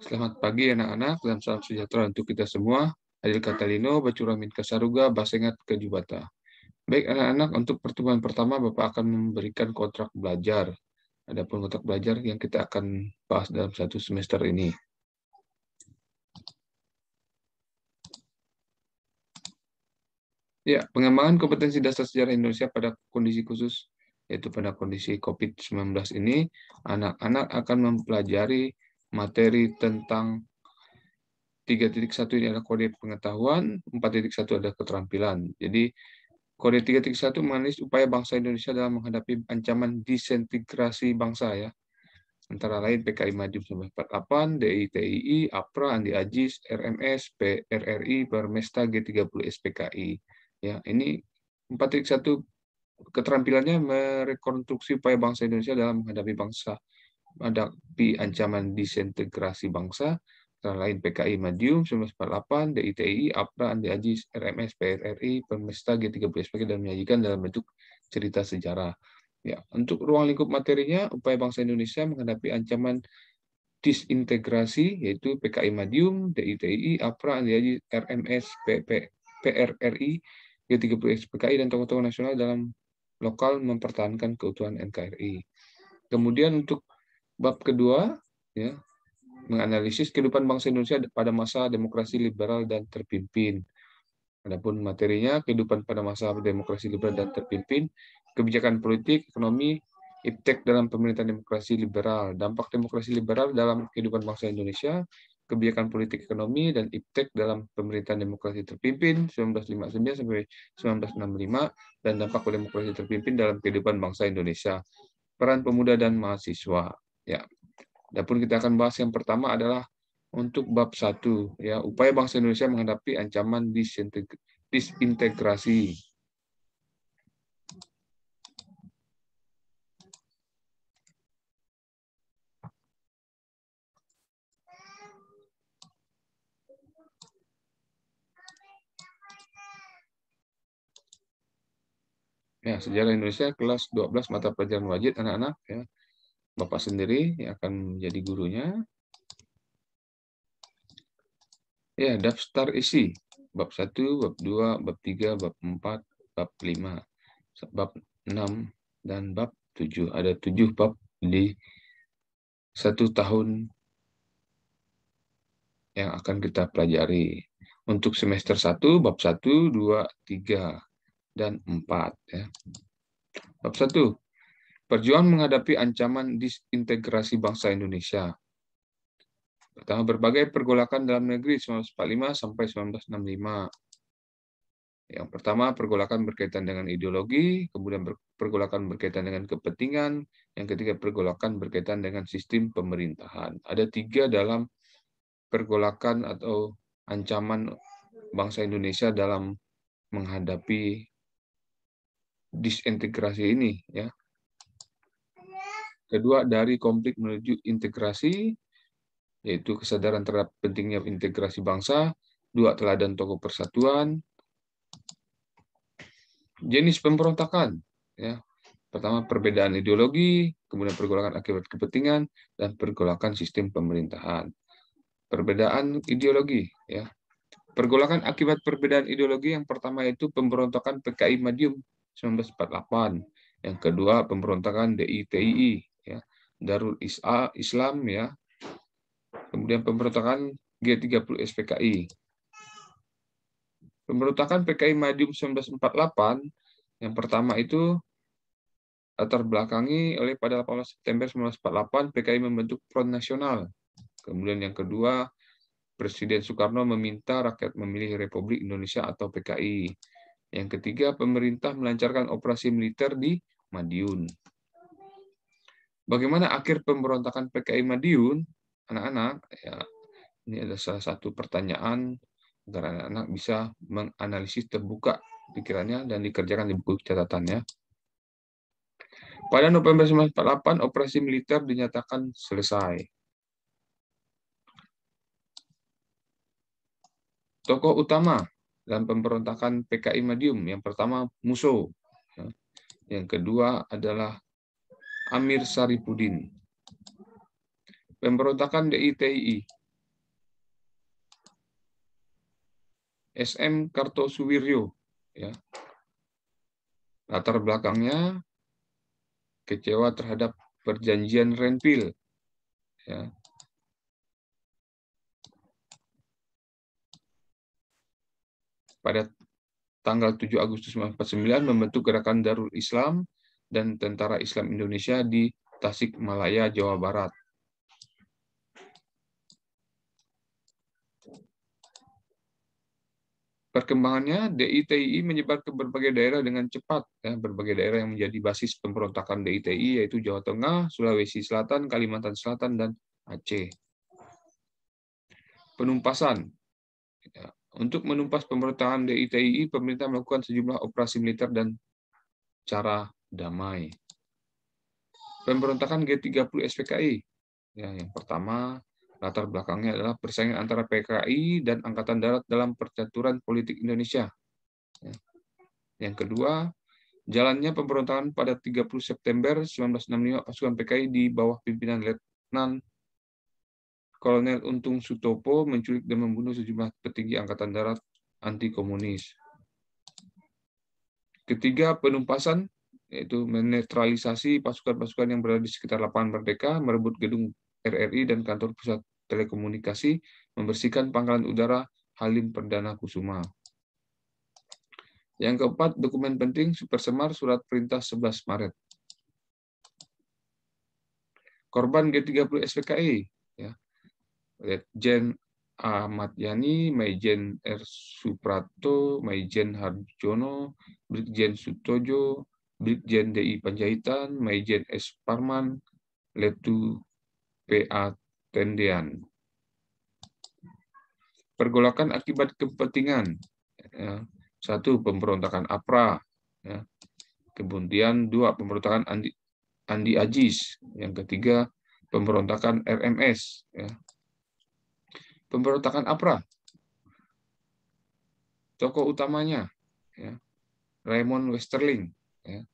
Selamat pagi anak-anak dan salam sejahtera untuk kita semua. Adil Katalino, Bacuramin Kasaruga, Basengat Kejubata. Baik anak-anak, untuk pertemuan pertama Bapak akan memberikan kontrak belajar. Adapun kontrak belajar yang kita akan bahas dalam satu semester ini. Ya, pengembangan kompetensi dasar sejarah Indonesia pada kondisi khusus, yaitu pada kondisi COVID-19 ini, anak-anak akan mempelajari materi tentang 3.1 ini adalah kode pengetahuan, 4.1 adalah keterampilan. Jadi, kode 3.1 menganalisis upaya bangsa Indonesia dalam menghadapi ancaman disintegrasi bangsa ya. Antara lain PKI Madiun 1948, DITII, APRA, Andi Ajis, RMS, PRRI, Permesta, G30 SPKI. Ya, ini 4.1 keterampilannya merekonstruksi upaya bangsa Indonesia dalam menghadapi ancaman disintegrasi bangsa, antara lain PKI Madiun 1948, DITII, APRA, Andi Ajis, RMS, PRRI, Permesta, G30 SPKI, dan menyajikan dalam bentuk cerita sejarah. Ya, untuk ruang lingkup materinya, upaya bangsa Indonesia menghadapi ancaman disintegrasi, yaitu PKI Madiun, DITII, APRA, Andi Ajis, RMS, PRRI, G30 SPKI, dan tokoh-tokoh nasional dalam lokal mempertahankan keutuhan NKRI. Kemudian untuk bab kedua, ya, menganalisis kehidupan bangsa Indonesia pada masa demokrasi liberal dan terpimpin. Adapun materinya, kehidupan pada masa demokrasi liberal dan terpimpin, kebijakan politik, ekonomi, iptek dalam pemerintahan demokrasi liberal, dampak demokrasi liberal dalam kehidupan bangsa Indonesia, kebijakan politik ekonomi, dan iptek dalam pemerintahan demokrasi terpimpin 1959 sampai 1965, dan dampak demokrasi terpimpin dalam kehidupan bangsa Indonesia, peran pemuda dan mahasiswa. Ya, adapun kita akan bahas yang pertama adalah untuk bab 1, ya, upaya bangsa Indonesia menghadapi ancaman disintegrasi. Ya, sejarah Indonesia kelas 12 mata pelajaran wajib anak-anak ya. Bapak sendiri yang akan menjadi gurunya. Ya, daftar isi. Bab 1, bab 2, bab 3, bab 4, bab 5, bab 6, dan bab 7. Ada 7 bab di 1 tahun yang akan kita pelajari. Untuk semester 1, bab 1, 2, 3, dan 4. Ya. Bab 1. Perjuangan menghadapi ancaman disintegrasi bangsa Indonesia. Pertama, berbagai pergolakan dalam negeri 1945 sampai 1965. Yang pertama, pergolakan berkaitan dengan ideologi, kemudian pergolakan berkaitan dengan kepentingan, yang ketiga, pergolakan berkaitan dengan sistem pemerintahan. Ada 3 dalam pergolakan atau ancaman bangsa Indonesia dalam menghadapi disintegrasi ini. Ya. Kedua, dari konflik menuju integrasi, yaitu kesadaran terhadap pentingnya integrasi bangsa. 2, teladan tokoh persatuan. Jenis pemberontakan, ya. Pertama, perbedaan ideologi, kemudian pergolakan akibat kepentingan, dan pergolakan sistem pemerintahan. Perbedaan ideologi, ya. Pergolakan akibat perbedaan ideologi yang pertama itu pemberontakan PKI Madiun 1948. Yang kedua, pemberontakan DITII, ya. Darul Islam, ya. Kemudian pemberontakan G30 SPKI. Pemberontakan PKI Madiun 1948 yang pertama itu latar belakangi oleh pada 18 September 1948 PKI membentuk Front Nasional. Kemudian yang kedua, Presiden Soekarno meminta rakyat memilih Republik Indonesia atau PKI. Yang ketiga, pemerintah melancarkan operasi militer di Madiun. Bagaimana akhir pemberontakan PKI Madiun, anak-anak? Ya, ini adalah salah satu pertanyaan agar anak-anak bisa menganalisis terbuka pikirannya dan dikerjakan di buku catatannya. Pada November 1948, operasi militer dinyatakan selesai. Tokoh utama dalam pemberontakan PKI Madiun, yang pertama Musso, yang kedua adalah Amir Saripudin. Pemberontakan DITII, SM Kartosuwiryo. Ya. Latar belakangnya kecewa terhadap perjanjian Renville. Ya. Pada tanggal 7 Agustus 1949 membentuk Gerakan Darul Islam dan Tentara Islam Indonesia di Tasikmalaya, Jawa Barat. Perkembangannya, DITII menyebar ke berbagai daerah dengan cepat. Ya, berbagai daerah yang menjadi basis pemberontakan DITII yaitu Jawa Tengah, Sulawesi Selatan, Kalimantan Selatan, dan Aceh. Penumpasan. Ya, untuk menumpas pemberontakan DITII, pemerintah melakukan sejumlah operasi militer dan cara damai. Pemberontakan G30 SPKI. Ya, yang pertama, latar belakangnya adalah persaingan antara PKI dan Angkatan Darat dalam percaturan politik Indonesia. Ya. Yang kedua, jalannya pemberontakan pada 30 September 1965 pasukan PKI di bawah pimpinan Letnan Kolonel Untung Sutopo menculik dan membunuh sejumlah petinggi Angkatan Darat anti komunis. Ketiga, penumpasan, yaitu menetralisasi pasukan-pasukan yang berada di sekitar lapangan Merdeka, merebut gedung RRI dan kantor pusat telekomunikasi, membersihkan pangkalan udara Halim Perdana Kusuma. Yang keempat, dokumen penting Super Semar Surat Perintah 11 Maret. Korban G30 SPKI, ya. Letjen Ahmad Yani, Maijen R. Suprapto, Maijen Harjono, Brigjen Sutojo, Brigjen DI Panjaitan, Maijen S. Parman, Letu PA Tendean. Pergolakan akibat kepentingan. Ya. Satu, pemberontakan APRA. Ya. Kemudian dua, pemberontakan Andi Ajis. Yang ketiga, pemberontakan RMS. Ya. Pemberontakan APRA. Tokoh utamanya, ya, Raymond Westerling. Ya.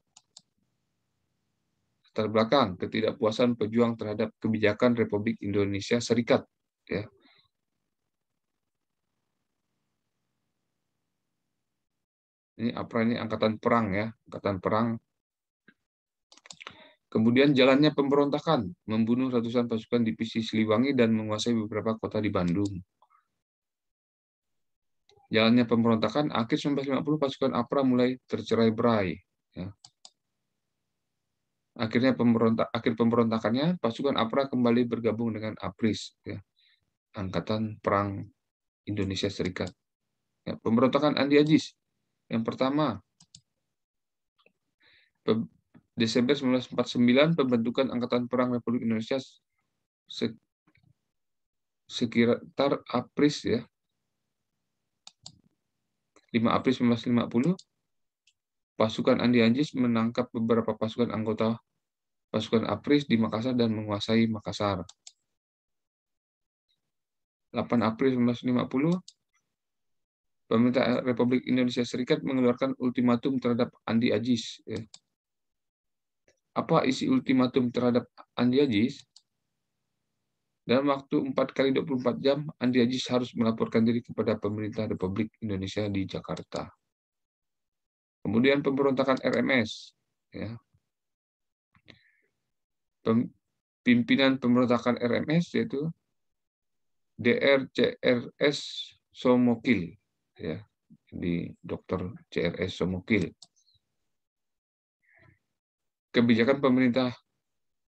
Latar belakang, ketidakpuasan pejuang terhadap kebijakan Republik Indonesia Serikat. Ya. Ini APRA ini angkatan perang, ya, angkatan perang. Kemudian jalannya pemberontakan, membunuh ratusan pasukan divisi Siliwangi dan menguasai beberapa kota di Bandung. Jalannya pemberontakan, akhir 1950 pasukan APRA mulai tercerai-berai. Ya. Akhir pemberontakannya, pasukan APRA kembali bergabung dengan APRIS, ya, Angkatan Perang Indonesia Serikat. Ya, pemberontakan Andi Ajis. Yang pertama, Desember 1949, pembentukan Angkatan Perang Republik Indonesia sekitar APRIS, ya. 5 April 1950, pasukan Andi Ajis menangkap beberapa pasukan anggota pasukan APRIS di Makassar dan menguasai Makassar. 8 April 1950, pemerintah Republik Indonesia Serikat mengeluarkan ultimatum terhadap Andi Ajis. Ya. Apa isi ultimatum terhadap Andi Ajis? Dalam waktu 4x24 jam, Andi Ajis harus melaporkan diri kepada pemerintah Republik Indonesia di Jakarta. Kemudian pemberontakan RMS. Ya. Pimpinan pemberontakan RMS yaitu Dr. CRS Somokil. Ya, di Dr. CRS Somokil. Kebijakan pemerintah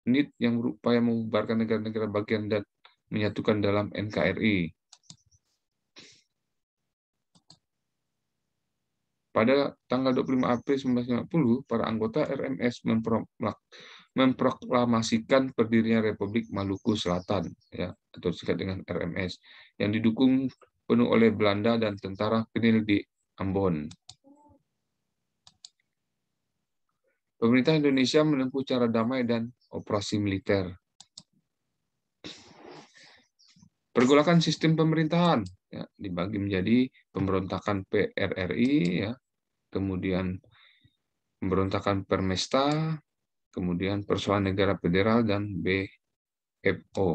NIT yang berupaya membubarkan negara-negara bagian dan menyatukan dalam NKRI. Pada tanggal 25 April 1950, para anggota RMS memproklamasikan berdirinya Republik Maluku Selatan, ya, atau disingkat dengan RMS, yang didukung penuh oleh Belanda dan tentara Kenil di Ambon. Pemerintah Indonesia menempuh cara damai dan operasi militer. Pergolakan sistem pemerintahan, ya, dibagi menjadi pemberontakan PRRI, ya, kemudian pemberontakan Permesta, kemudian Persoalan Negara Federal, dan BFO.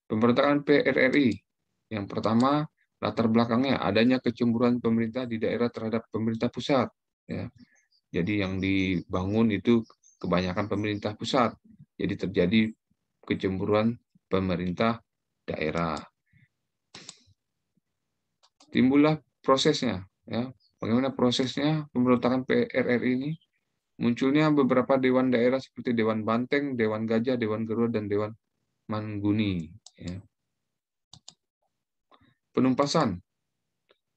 Pemberontakan PRRI, yang pertama, Latar belakangnya adanya kecemburuan pemerintah di daerah terhadap pemerintah pusat. Ya. Jadi yang dibangun itu kebanyakan pemerintah pusat. Jadi terjadi kecemburuan pemerintah daerah. Timbullah prosesnya. Ya. Bagaimana prosesnya pemberontakan PRRI ini? Munculnya beberapa dewan daerah seperti Dewan Banteng, Dewan Gajah, Dewan Garuda, dan Dewan Mangguni. Ya. Penumpasan.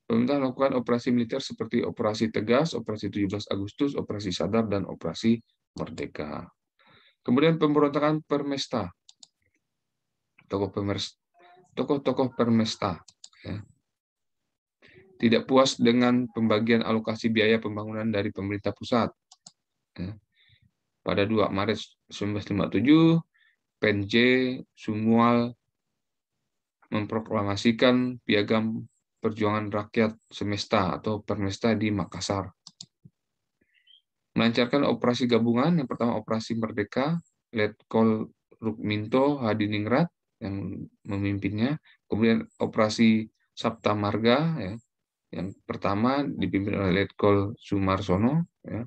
Pemerintah melakukan operasi militer seperti Operasi Tegas, Operasi 17 Agustus, Operasi Sadar, dan Operasi Merdeka. Kemudian pemberontakan Permesta. Tokoh-tokoh Permesta. Ya. Tidak puas dengan pembagian alokasi biaya pembangunan dari pemerintah pusat. Ya. Pada 2 Maret 1957, PNJ Sumual memproklamasikan Piagam Perjuangan Rakyat Semesta atau Permesta di Makassar. Melancarkan operasi gabungan, yang pertama Operasi Merdeka, Letkol Rukminto Hadiningrat yang memimpinnya, kemudian Operasi Sabta Marga, ya, yang pertama dipimpin oleh Letkol Sumarsono. Ya.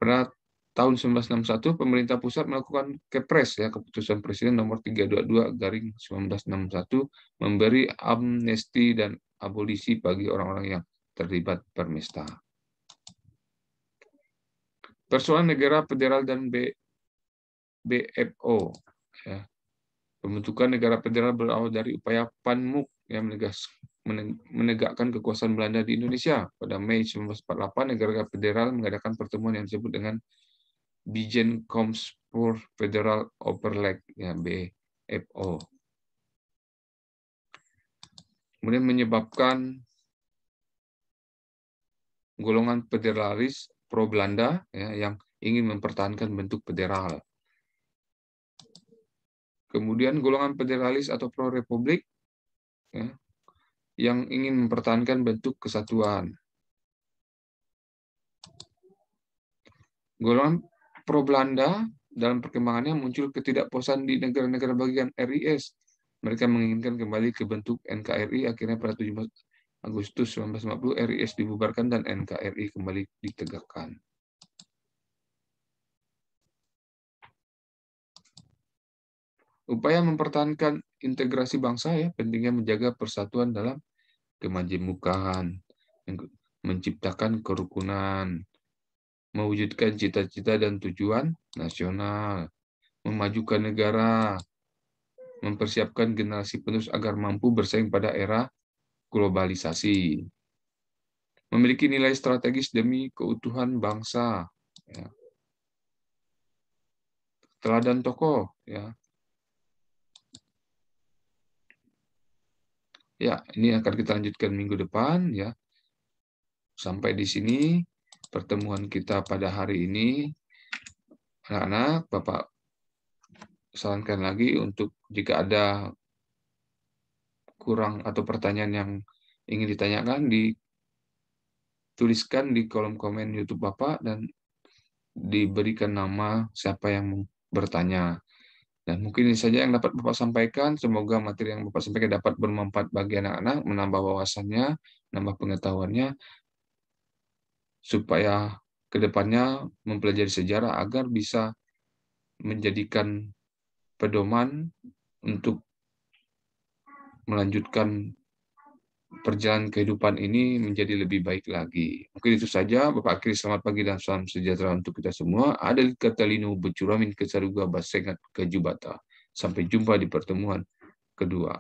Pada tahun 1961, pemerintah pusat melakukan Kepres, ya, Keputusan Presiden nomor 322/1961, memberi amnesti dan abolisi bagi orang-orang yang terlibat Permesta. Persoalan negara federal dan BFO. Ya. Pembentukan negara federal berawal dari upaya PANMUK yang menegakkan kekuasaan Belanda di Indonesia. Pada Mei 1948, negara federal mengadakan pertemuan yang disebut dengan Bijeenkomst Federal Overleg, ya, BFO. Kemudian menyebabkan golongan federalis pro Belanda, ya, yang ingin mempertahankan bentuk federal. Kemudian golongan federalis atau pro republik, ya, yang ingin mempertahankan bentuk kesatuan. Golongan pro Belanda dalam perkembangannya muncul ketidakpuasan di negara-negara bagian RIS. Mereka menginginkan kembali ke bentuk NKRI. Akhirnya pada 17 Agustus 1950 RIS dibubarkan dan NKRI kembali ditegakkan. Upaya mempertahankan integrasi bangsa, ya, pentingnya menjaga persatuan dalam kemajemukan, menciptakan kerukunan, mewujudkan cita-cita dan tujuan nasional, memajukan negara, mempersiapkan generasi penerus agar mampu bersaing pada era globalisasi, memiliki nilai strategis demi keutuhan bangsa, ya. Teladan tokoh, ya. Ya, ini akan kita lanjutkan minggu depan, ya. Sampai di sini pertemuan kita pada hari ini. Anak-anak, Bapak sarankan lagi untuk jika ada kurang atau pertanyaan yang ingin ditanyakan, dituliskan di kolom komen YouTube Bapak dan diberikan nama siapa yang bertanya. Dan mungkin ini saja yang dapat Bapak sampaikan. Semoga materi yang Bapak sampaikan dapat bermanfaat bagi anak-anak, menambah wawasannya, menambah pengetahuannya, supaya kedepannya mempelajari sejarah agar bisa menjadikan pedoman untuk melanjutkan perjalanan kehidupan ini menjadi lebih baik lagi. Mungkin itu saja. Bapak akhiri, selamat pagi dan salam sejahtera untuk kita semua. Adil katalinu becuramin kesaruga basengat kejubata. Sampai jumpa di pertemuan kedua.